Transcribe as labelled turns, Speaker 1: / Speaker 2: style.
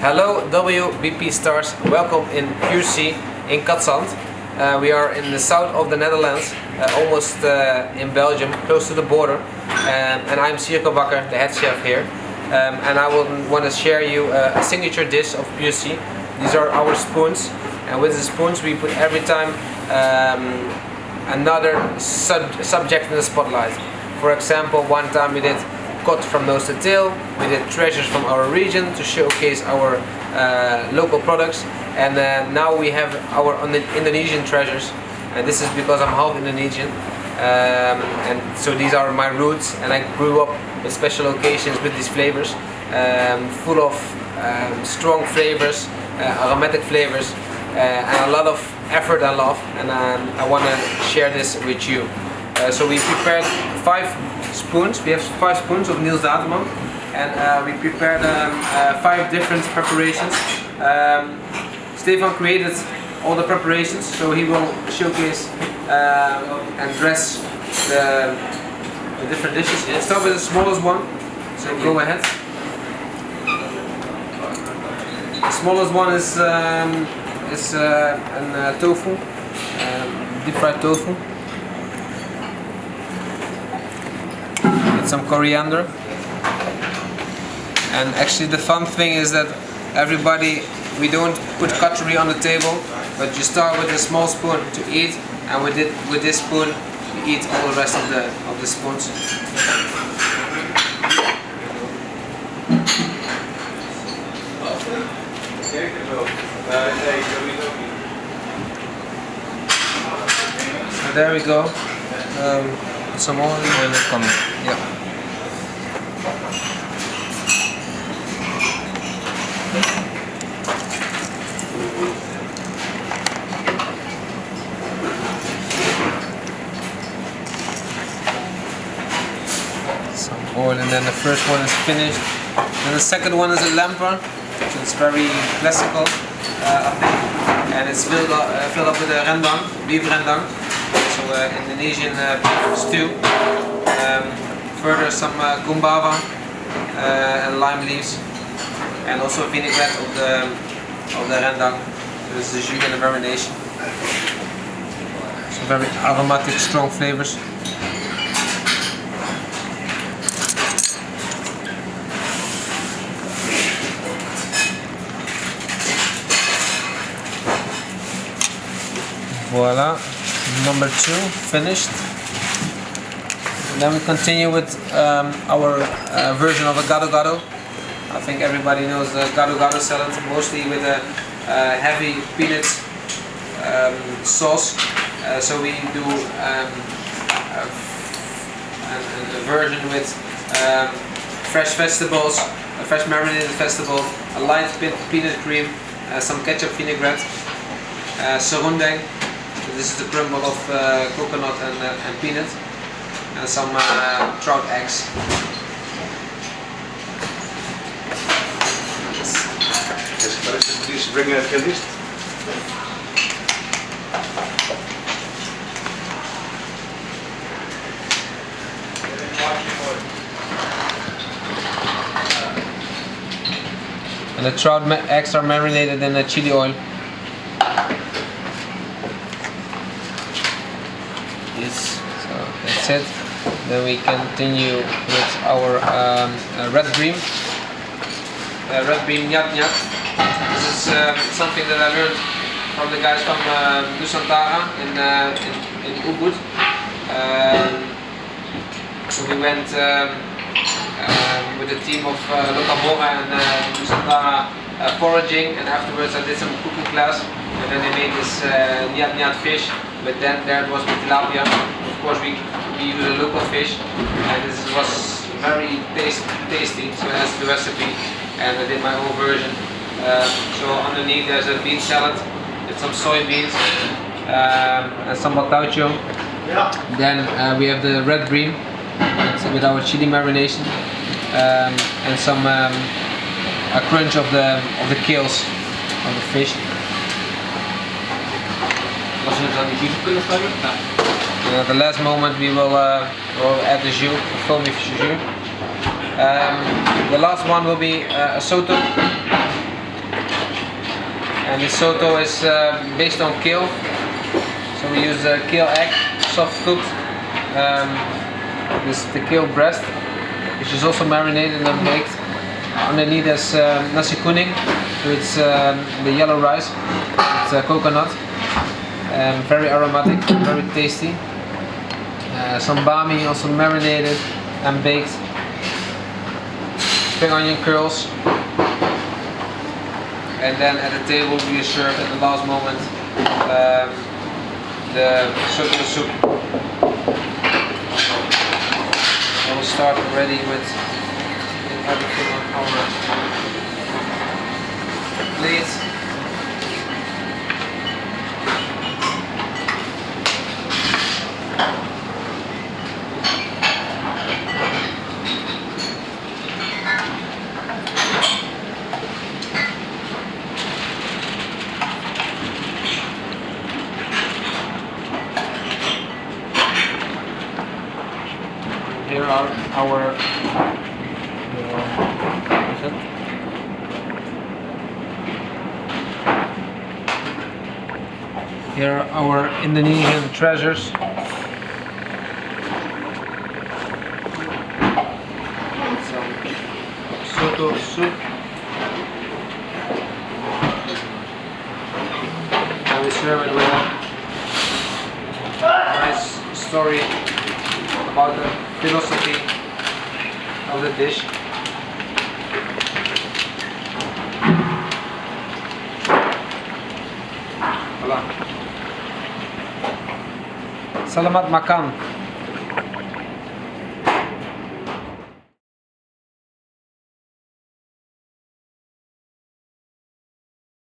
Speaker 1: Hello WBP stars, welcome in Pure in Cadzand. We are in the south of the Netherlands, almost in Belgium, close to the border. And I'm Syrco Bakker, the head chef here. And I will want to share you a signature dish of Pure. These are our spoons, and with the spoons we put every time another subject in the spotlight. For example, one time we did cut from nose to tail, we did treasures from our region to showcase our local products, and now we have our Indonesian treasures, and this is because I'm half Indonesian, and so these are my roots, and I grew up with special occasions with these flavors, full of strong flavors, aromatic flavors, and a lot of effort and love, and I want to share this with you. So we prepared 5 spoons. We have 5 spoons of Niels Dateman, and we prepared 5 different preparations. Stefan created all the preparations, so he will showcase and dress the different dishes. Let's start with the smallest one, so go ahead. The smallest one is tofu, deep fried tofu. Some coriander, and actually the fun thing is that we don't put cutlery on the table, but you start with a small spoon to eat, and with this spoon you eat all the rest of the spoons. So there we go. Some more oil is coming. Yeah. Some oil, and then the first one is finished. And the second one is a lamper. It's very classical, I think, and it's filled up with a rendang, beef rendang. So Indonesian beef stew. Further some gumbava and lime leaves, and also vinaigrette of the rendang. So this is the jus and the marination. Some very aromatic, strong flavors. Voila. Number 2 finished. And then we continue with our version of a gado-gado. I think everybody knows the gado-gado salad, mostly with a heavy peanut sauce. So we do a version with fresh vegetables, a fresh marinated vegetable, a light peanut cream, some ketchup vinaigrette, serundeng. This is the crumble of coconut and peanut, and some trout eggs.
Speaker 2: Please bring a list.
Speaker 1: And the trout eggs are marinated in the chili oil. So that's it. Then we continue with our red bream. Red bream nyat nyat. This is something that I learned from the guys from Nusantara in Ubud. So we went with the team of Locamora and Nusantara foraging, and afterwards I did some cooking class, and then they made this nyat nyat fish. But then there it was with tilapia. Of course we use a local fish, and this was very tasty, so that's the recipe, and I did my own version. So underneath there's a bean salad with some soybeans and some bataucho. Then we have the red bream with our chili marination, and some a crunch of the gills of the fish. At the last moment we will add the jus, the foamy jus. The last one will be a soto. And the soto is based on kale. So we use kale egg, soft cooked. This is the kale breast, which is also marinated and baked. Underneath is nasi kuning, so it's the yellow rice. It's coconut. Very aromatic, very tasty. Some bami also marinated and baked. Spring onion curls. And then at the table we serve at the last moment the soto soup. I will start already with everything on our plate. Here are our here are our Indonesian treasures. Some soto soup. And we serve it with a nice story about the philosophy of the dish. Voilà. Selamat makan.